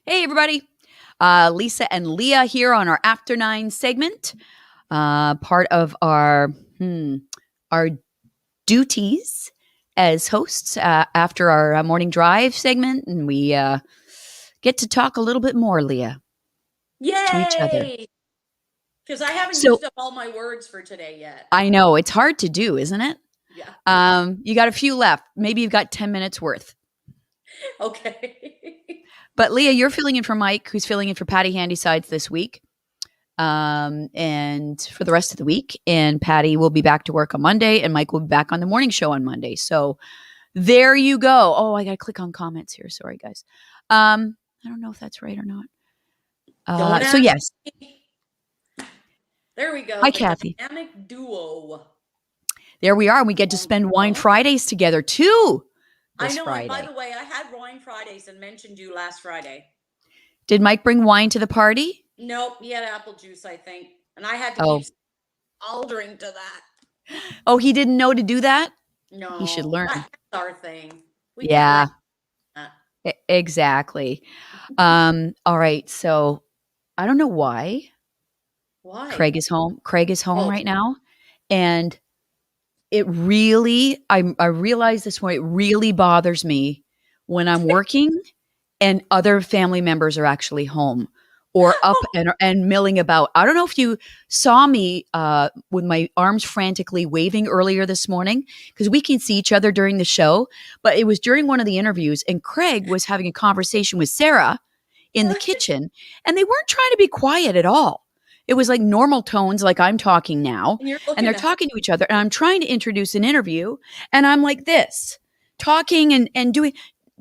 Hey, everybody. Lisa and Leah here on our After Nine segment, part of our duties as hosts after our morning drive segment. And we get to talk a little bit more, Leah, to each other. Yay! Because I haven't So used up all my words for today yet. I know it's hard to do, isn't it? Yeah. You got a few left. Maybe you've got 10 minutes worth. Okay. But Leah, you're filling in for Mike, who's filling in for Patty Handysides this week. And for the rest of the week. And Patty will be back to work on Monday, and Mike will be back on the morning show on Monday. So there you go. Oh, I got to click on comments here. Sorry, guys. I don't know if that's right or not. Don't So ask yes. me. There we go. Hi, The Kathy. dynamic duo. There we are. And we get to spend Wine Fridays together too I this know. And by Friday. the way, I had Wine Fridays and mentioned you last Friday. Did Mike bring wine to the party? Nope. He had apple juice, I think. And I had to Oh. keep aldering to that. Oh, he didn't know to do that? He should No, learn. that's our thing. We can't Yeah, let that. exactly. All right. So I don't know why. Why? Craig is home. Craig is home Oh, right now. And it really, I realized this morning, it really bothers me when I'm working and other family members are actually home or up and milling about. I don't know if you saw me with my arms frantically waving earlier this morning because we can see each other during the show. But it was during one of the interviews, and Craig was having a conversation with Sarah in the kitchen, and they weren't trying to be quiet at all. It was like normal tones, like I'm talking now, and you're and looking they're at her. talking to each other. And I'm trying to introduce an interview, and I'm like this, talking and doing.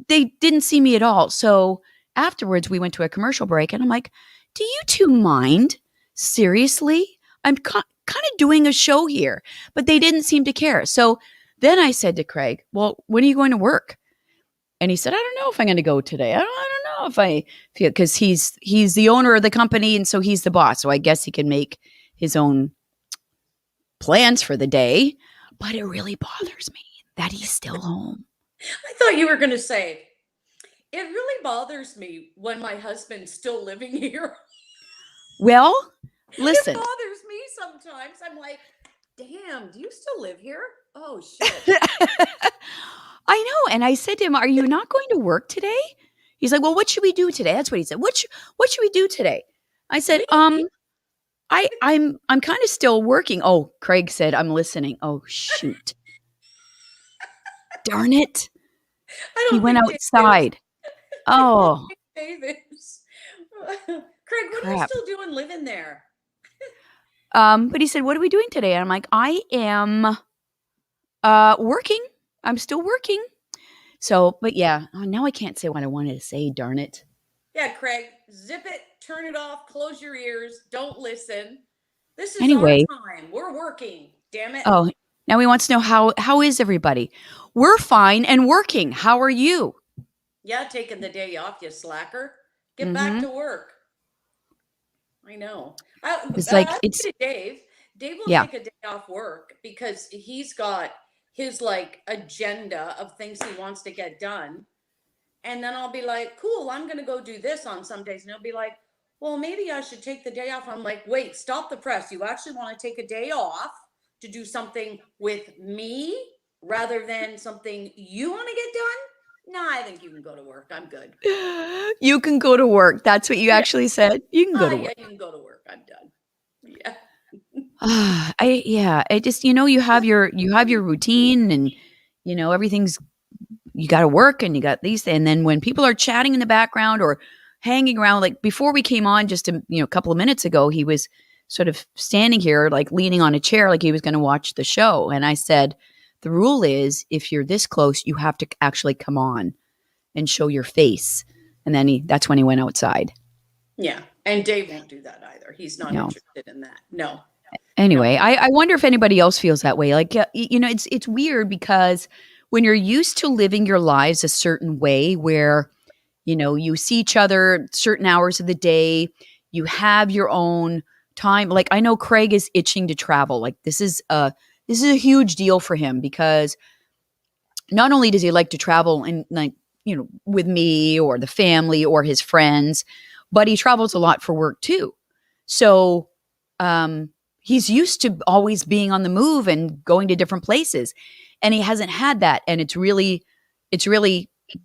They didn't see me at all. So afterwards, we went to a commercial break, and I'm like, "Do you two mind? Seriously? I'm kind of doing a show here," but they didn't seem to care. So then I said to Craig, "Well, when are you going to work?" And he said, "I don't know if I'm going to go today. I don't know if I feel," because he's the owner of the company, and so he's the boss. So I guess he can make his own plans for the day. But it really bothers me that he's still home. I thought you were going to say, it really bothers me when my husband's still living here. Well, It listen. bothers me sometimes. I'm like, damn, do you still live here? Oh, shit. I know. And I said to him, "Are you not going to work today?" He's like, "Well, what should we do today?" That's what he said. What should we do today? I said, Me? I'm kind of still working. Oh, Craig said, "I'm listening." Oh, shoot. Darn it. I He don't went think Dave is. outside. I don't Oh, think Dave is. Craig, what are you crap. still doing living there? But he said, "What are we doing today?" And I'm like, "I am working. I'm still working." So, but yeah, now I can't say what I wanted to say, darn it. Yeah, Craig, zip it, turn it off, close your ears, don't listen. This is our Anyway, time. We're working. Damn it. oh, now he wants to know how is everybody? We're fine and working. How are you? Yeah, taking the day off, you slacker. Get back Mm-hmm. to work. I know. It's like I it's say to Dave, Dave will yeah. take a day off work because he's got his like agenda of things he wants to get done. And then I'll be like, cool, I'm going to go do this on some days. And he'll be like, well, maybe I should take the day off. I'm like, wait, stop the press. You actually want to take a day off to do something with me rather than something you want to get done? No, I think you can go to work. I'm good. You can go to work. That's what you Yeah. actually said. You can go to Yeah, work. you can go to work. I'm done. Yeah. I just you have your routine and everything's you got to work and you got these and then when people are chatting in the background or hanging around like before we came on just a couple of minutes ago he was sort of standing here like leaning on a chair like he was going to watch the show and I said the rule is if you're this close you have to actually come on and show your face and then that's when he went outside. Yeah. And Dave won't do that either. He's not No. interested in that. No, no. Anyway, I wonder if anybody else feels that way. Like, it's weird because when you're used to living your lives a certain way, where you see each other certain hours of the day, you have your own time. Like, I know Craig is itching to travel. Like, this is a huge deal for him because not only does he like to travel and like with me or the family or his friends, but he travels a lot for work too. So he's used to always being on the move and going to different places, and he hasn't had that, and it's really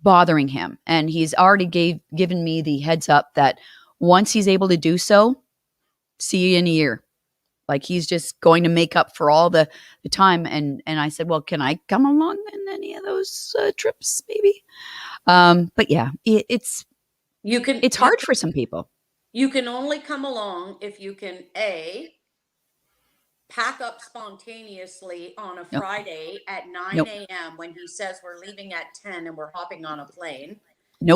bothering him. And he's already given me the heads up that once he's able to do so, see you in a year. Like he's just going to make up for all the time. And I said, well, can I come along in any of those trips, maybe? But yeah, it's hard for some people. You can only come along if you can pack up spontaneously on a Friday at 9 a.m. when he says we're leaving at 10 and we're hopping on a plane.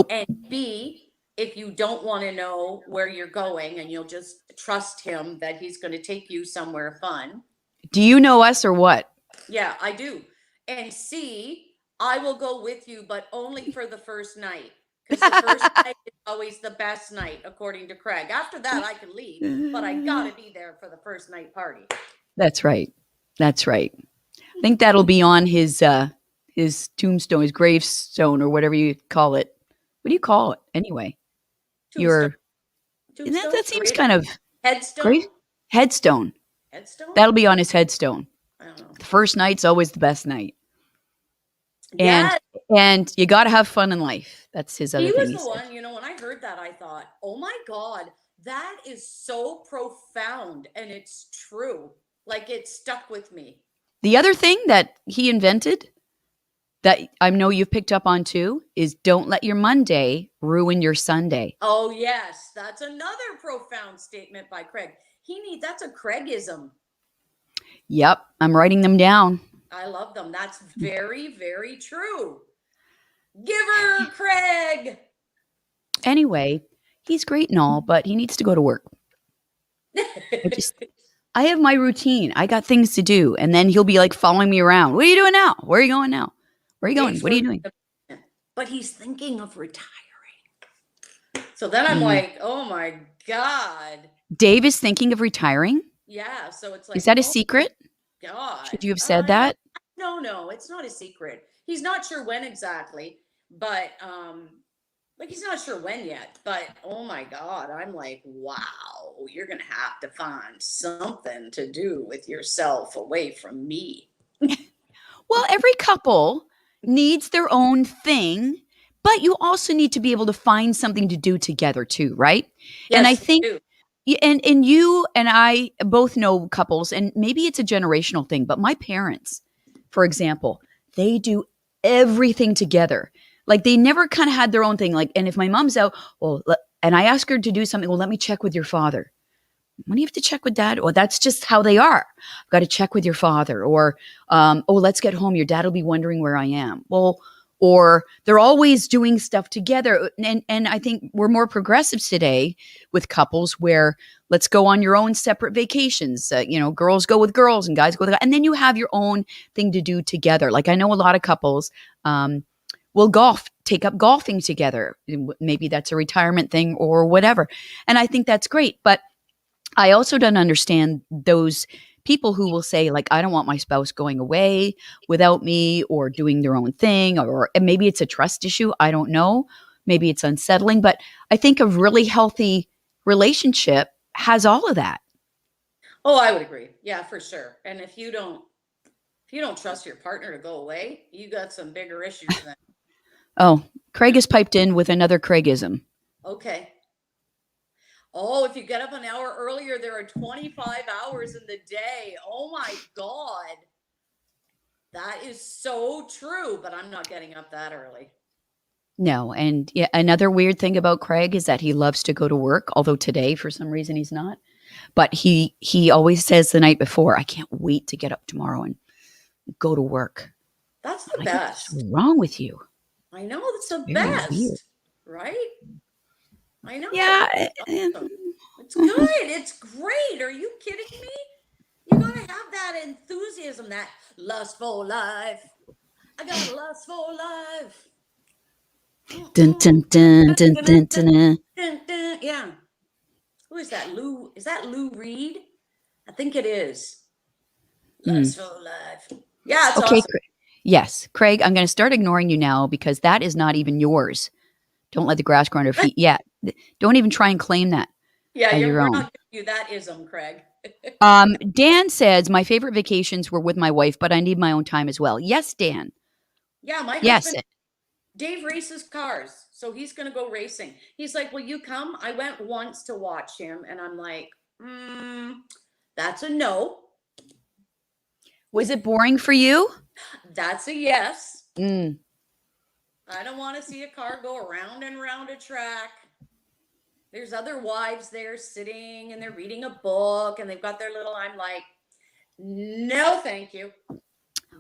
And B, if you don't want to know where you're going and you'll just trust him that he's going to take you somewhere fun. Do you know us or what? Yeah, I do. And C, I will go with you, but only for the first night. Because the first night is always the best night, according to Craig. After that, I can leave, but I got to be there for the first night party. That's right. That's right. I think that'll be on his tombstone, his gravestone, or whatever you call it. What do you call it anyway? Tombstone. That seems kind of headstone. Headstone. Headstone. That'll be on his headstone. I don't know. The first night's always the best night. Yeah. And you got to have fun in life. That's his other thing. He was the one, when I heard that, I thought, oh my God, that is so profound. And it's true. Like it stuck with me. The other thing that he invented that I know you've picked up on too is don't let your Monday ruin your Sunday. Oh yes. That's another profound statement by Craig. That's a Craigism. Yep. I'm writing them down. I love them. That's very, very true. Give her, Craig. Anyway, he's great and all, but he needs to go to work. I have my routine. I got things to do. And then he'll be like following me around. What are you doing now? Where are you going now? Where are you going? What are you doing? But he's thinking of retiring. So then I'm like, oh my God. Dave is thinking of retiring? Yeah. So it's like, is that a secret? God. Should you have said that? No, it's not a secret. He's not sure when exactly, but he's not sure when yet. But oh my God, I'm like, wow, you're gonna have to find something to do with yourself away from me. Well, every couple needs their own thing, but you also need to be able to find something to do together too, right? Yes, and I think and you and I both know couples, and maybe it's a generational thing, but my parents, for example, they do everything together. Like they never kind of had their own thing. Like, and if my mom's out, and I ask her to do something, well, let me check with your father. When do you have to check with dad? Well, that's just how they are. I've got to check with your father. Or, let's get home. Your dad will be wondering where I am. Well, or they're always doing stuff together. And I think we're more progressive today with couples where let's go on your own separate vacations. Girls go with girls and guys go with guys. And then you have your own thing to do together. Like I know a lot of couples will take up golfing together. Maybe that's a retirement thing or whatever. And I think that's great. But I also don't understand those people who will say, like, I don't want my spouse going away without me or doing their own thing, or maybe it's a trust issue. I don't know. Maybe it's unsettling, but I think a really healthy relationship has all of that. Oh, I would agree. Yeah, for sure. And if you don't trust your partner to go away, you got some bigger issues then. Oh, Craig has piped in with another Craigism. Okay. Oh, if you get up an hour earlier, there are 25 hours in the day. Oh my God. That is so true, but I'm not getting up that early. No. And yeah, another weird thing about Craig is that he loves to go to work, although today, for some reason, he's not. But he always says the night before, I can't wait to get up tomorrow and go to work. That's the best. What's wrong with you? I know, that's the best. Weird. Right? I know. Yeah. It's good. It's great. Are you kidding me? You gotta have that enthusiasm, that lust for life. I got a lust for life. Dun, dun, dun, dun, dun, dun, dun. Dun, dun. Yeah. Who is that? Lou? Is that Lou Reed? I think it is. Lust for life. Yeah, it's okay, awesome. Yes, Craig, I'm going to start ignoring you now because that is not even yours. Don't let the grass grow under your feet yet. Don't even try and claim that Yeah, as your we're own. not giving you that ism, Craig. Dan says, my favorite vacations were with my wife, but I need my own time as well. Yes, Dan. Yeah, my Yes. husband, Dave races cars, so he's going to go racing. He's like, "Will you come?" I went once to watch him, and I'm like, that's a no. Was it boring for you? That's a yes. Mm. I don't want to see a car go around and around a track. There's other wives there sitting and they're reading a book and they've got their little, I'm like, no, thank you. Go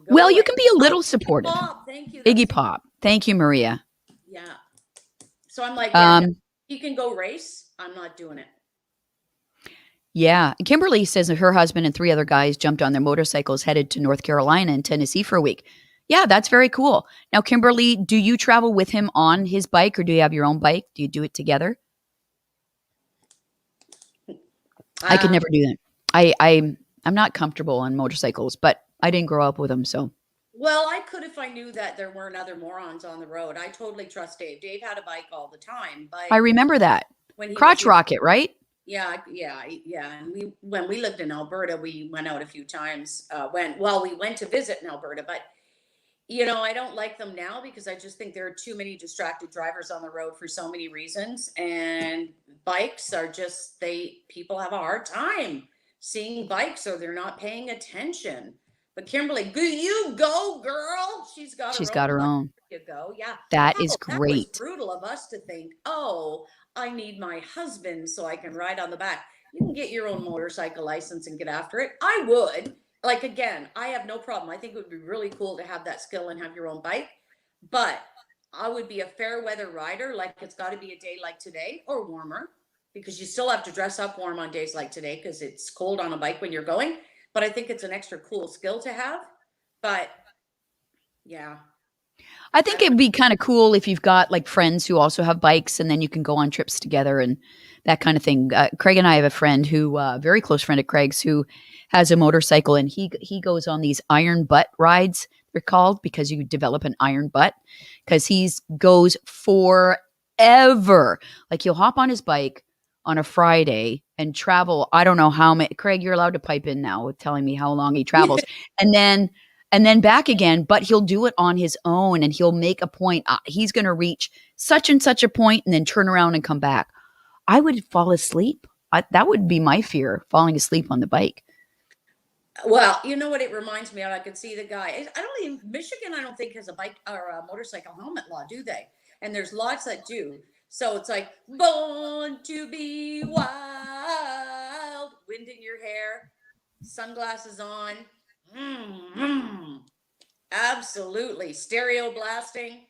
Well, you away. can be a Oh, little supportive. Bob, thank you. That was Iggy Pop. Thank you, Maria. yeah. So I'm like, yeah, no, Um, you can go race. I'm not doing it. yeah. Kimberly says that her husband and three other guys jumped on their motorcycles headed to North Carolina and Tennessee for a week. Yeah, that's very cool. Now, Kimberly, do you travel with him on his bike or do you have your own bike? Do you do it together? I could Um, never do that. I'm not comfortable on motorcycles, but I didn't grow up with them, so well, I could if I knew that there weren't other morons on the road. I totally trust Dave. Dave had a bike all the time, but I remember that. when he was Crotch young, rocket, right? yeah, yeah, yeah. And we, when we lived in Alberta, we went out a few times. We went to visit in Alberta, but I don't like them now because I just think there are too many distracted drivers on the road for so many reasons. And bikes are just, people have a hard time seeing bikes or they're not paying attention. But Kimberly, you go, girl. She's got She's her got own her bike. own. You go. Yeah. That is Hell, that was great. brutal of us to think, oh, I need my husband so I can ride on the back. You can get your own motorcycle license and get after it. I would. Like, again, I have no problem. I think it would be really cool to have that skill and have your own bike, but I would be a fair weather rider. Like, it's got to be a day like today or warmer, because you still have to dress up warm on days like today because it's cold on a bike when you're going. But I think it's an extra cool skill to have. But yeah, I I think don't know. it'd be kind of cool if you've got like friends who also have bikes and then you can go on trips together and that kind of thing. Craig and I have a friend who, very close friend of Craig's, who has a motorcycle and he goes on these iron butt rides. They're called because you develop an iron butt because he's goes forever. Like he'll hop on his bike on a Friday and travel. I don't know how many. Craig, you're allowed to pipe in now with telling me how long he travels, and then back again, but he'll do it on his own and he'll make a point. He's going to reach such and such a point and then turn around and come back. I would fall asleep. That would be my fear, falling asleep on the bike. Well, you know what it reminds me of? I could see the guy. I don't even, Michigan, I don't think has a bike or a motorcycle helmet law, do they? And there's lots that do. So it's like, born to be wild, wind in your hair, sunglasses on. Mm, absolutely. Stereo blasting.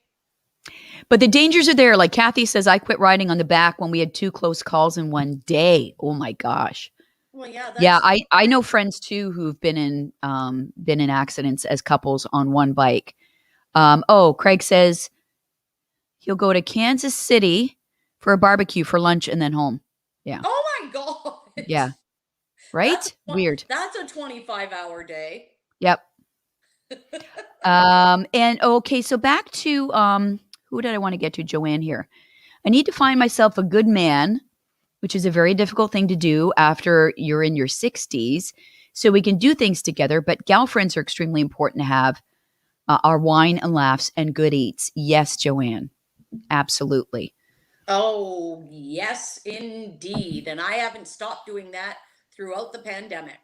But the dangers are there. Like Kathy says, I quit riding on the back when we had two close calls in one day. Oh my gosh. Well, yeah, Yeah, that's, I know friends too who've been in accidents as couples on one bike. Craig says he'll go to Kansas City for a barbecue for lunch and then home. Yeah. oh my God. Yeah. That's, Right? Weird. that's a 25-hour day. Yep. And okay, so back to who did I want to get to? Joanne here. I need to find myself a good man, which is a very difficult thing to do after you're in your 60s. So we can do things together, but gal friends are extremely important to have. Our wine and laughs and good eats. Yes, Joanne. Absolutely. Oh, yes, indeed. And I haven't stopped doing that throughout the pandemic.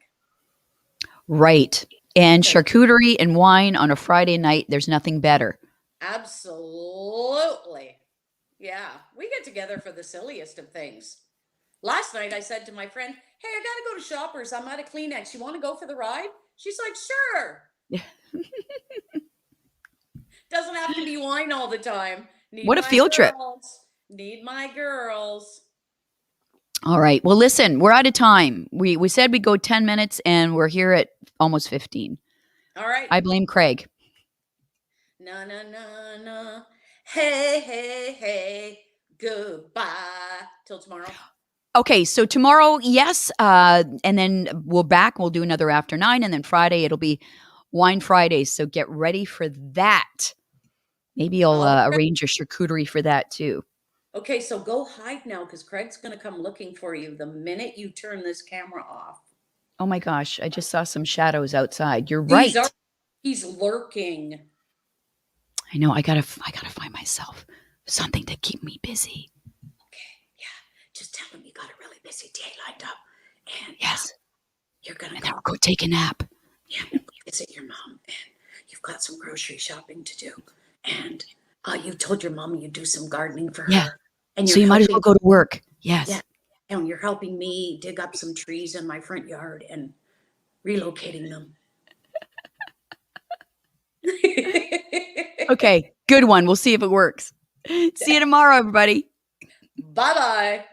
Right. And Because charcuterie and wine on a Friday night, there's nothing better. absolutely. Yeah, we get together for the silliest of things. Last night I said to my friend, "Hey, I got to go to Shoppers. I'm out of Kleenex. You want to go for the ride?" She's like, "Sure." Doesn't have to be wine all the time. Need What a my field trip. girls. Need my girls. All right. Well, listen, we're out of time. We said we'd go 10 minutes and we're here at almost 15. All right. I blame Craig. Na na na na. Hey, hey, hey. Goodbye. Till tomorrow. Okay, so tomorrow, yes, and then we'll do another after 9, and then Friday it'll be Wine Fridays. So get ready for that. Maybe I'll All right. arrange a charcuterie for that too. Okay, so go hide now because Craig's going to come looking for you the minute you turn this camera off. Oh my gosh, I just saw some shadows outside. You're These are, right. he's lurking. I know. I gotta find myself something to keep me busy. Okay, yeah. Just tell him you got a really busy day lined up. And Yes. you're going to And then we'll go take a nap. Yeah, visit your mom and you've got some grocery shopping to do. And you told your mom you'd do some gardening for Yeah. her. And So you're you might as well helping, go to work. Yes. yeah, and you're helping me dig up some trees in my front yard and relocating them. Okay. Good one. We'll see if it works. See you tomorrow, everybody. Bye-bye.